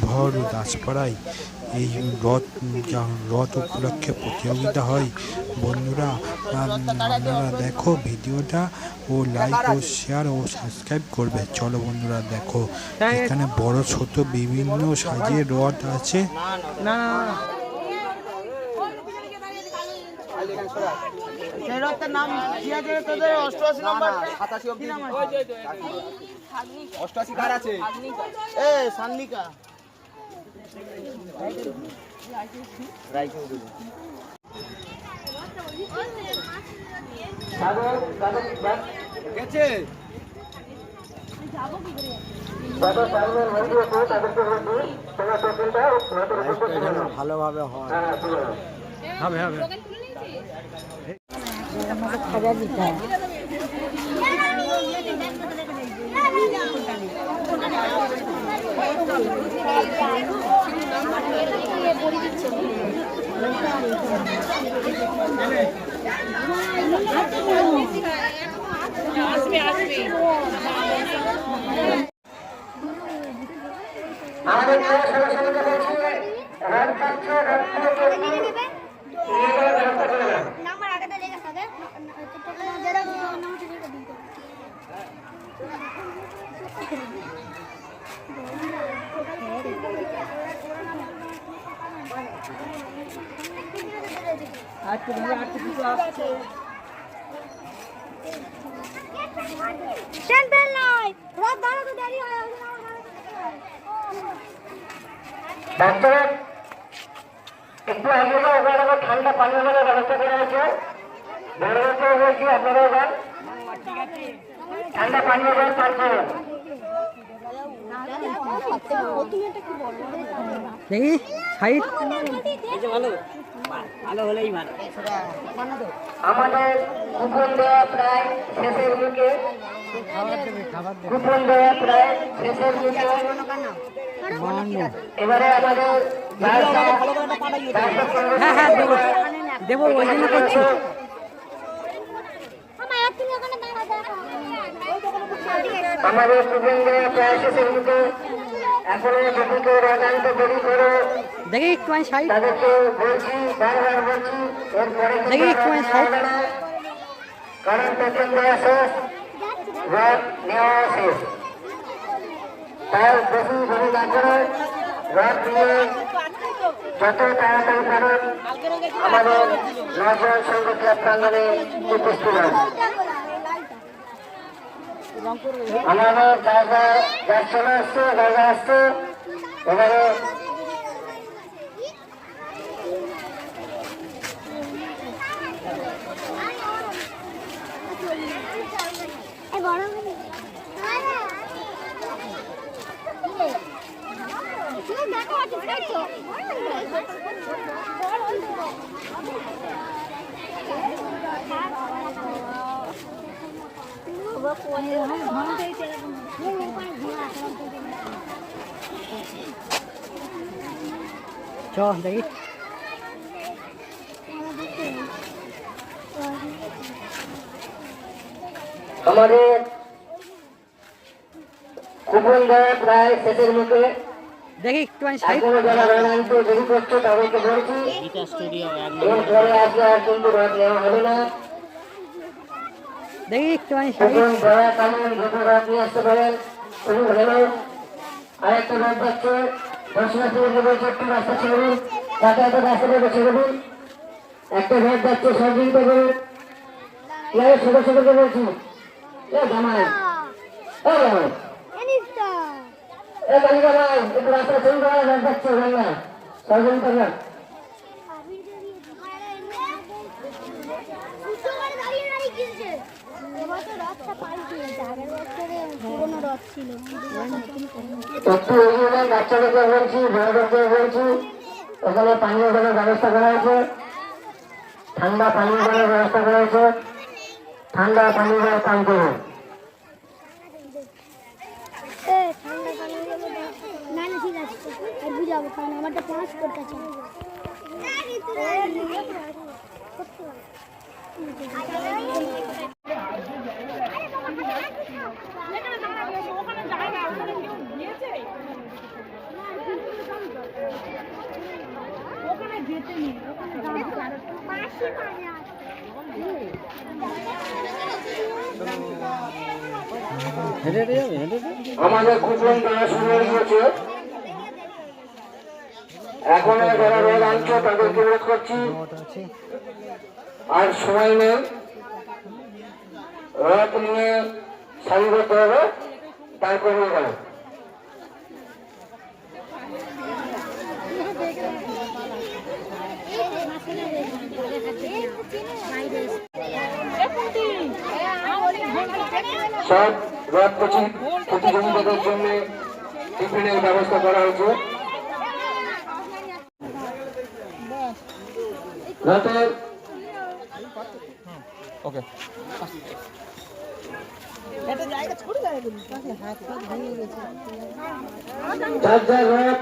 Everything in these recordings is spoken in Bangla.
ভর দাসপাড়ায় এই রথ উপলক্ষে প্রতিযোগিতা হয়। বন্ধুরা আপনারা দেখো ভিডিওটা ও লাইক ও শেয়ার ও সাবস্ক্রাইব করবে। চলো বন্ধুরা দেখো, এখানে বড় ছোট বিভিন্ন সাইজের রথ আছে। ভালোভাবে হয় হবে হবে খাজা দিতে বাচ্চারা একটু আগে ওখানে ঠান্ডা পানীয় জলের ব্যবস্থা করা হয়েছে। বড় বলছি আপনারা যান, ঠান্ডা পানীয় জল পাচ্ছে। দেখি সাইড আমাদের কুপন দেওয়া প্রায় শেষের মুখে, কুপন দেওয়া প্রায় শেষের মুখে। এবারে আমাদের হ্যাঁ হ্যাঁ দেবো দেবো ওই জন্য করছি। আমাদের কুপন দেওয়া প্রায় শেষের মুখে। এখনো যদি কেউ রোগান্ত দেরি করে দেখি একটু সাইড তাদেরকে বলছি, বারবার বলছি, এরপরে দেখি একটু সাইড কারণ টোকেন দেওয়া শেষ, রথ নেওয়া শেষ। তাই বেশি দেরি না করে রথ নিয়ে যত তাড়াতাড়ি পারেন আমাদের নজর সংঘ ক্লাব প্রাঙ্গণে উপস্থিত হন। আমাদের জায়গা গ্যাস চলে আসছে, জায়গা আসছে। এবারে চ দেখি আমাদের কুপন দেওয়া প্রায় শেষের মুখে। দেখি একটু সাইড এখনো যারা রোগান্ত দেরি করছে তাদেরকে বলছি, এরপরে আজকে আর কিন্তু রথ নেওয়া হবে না। দেখি একটু সাইড কুপন দেওয়া কালীন যত রথ নিয়ে আসতে পারেন শুরু হলো। আরেকটা রথ যাচ্ছে, দর্শনার্থীদেরকে বলছে একটু রাস্তা ছেড়ে দিন, যাতায়াতের রাস্তাটা ছেড়ে দিন। একটা রথ যাচ্ছে, সহযোগিতা করুন। ছোট ছোটকে বলছি, জামাই জামাই কালিকা ভাই একটু রাস্তা ছেড়ে দেওয়া রথ যাচ্ছে, বাংলা সহযোগিতা কর। একটু এগিয়ে বাচ্চাদেরকে বলছি, বড়দেরকে বলছি, এখানে পানীয় জলের ব্যবস্থা করা হয়েছে, ঠান্ডা পানীয় জলের ব্যবস্থা করা হয়েছে। ঠান্ডা পানীয় জল পান করুন। ঠিক আছে বুঝাবো, কারণ আমারটা ট্রান্সপোর্ট আছে। আমাদের কুপন তারা শুরু হয়ে গিয়েছে। এখন যারা রোদ আনছো তাদেরকে রোধ করছি, আর সময় নেই। রথ নিয়ে সারিবদ্ধ হবে, তারপর হয়ে গেল। সব রথ প্রতিযোগিতাদের জন্য টিফিনের ব্যবস্থা করা হয়েছে। রথের যার যার রথ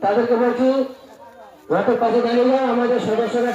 তাদেরকে বলছি রথের পাশে দাঁড়িয়ে আমাদের সদস্যরা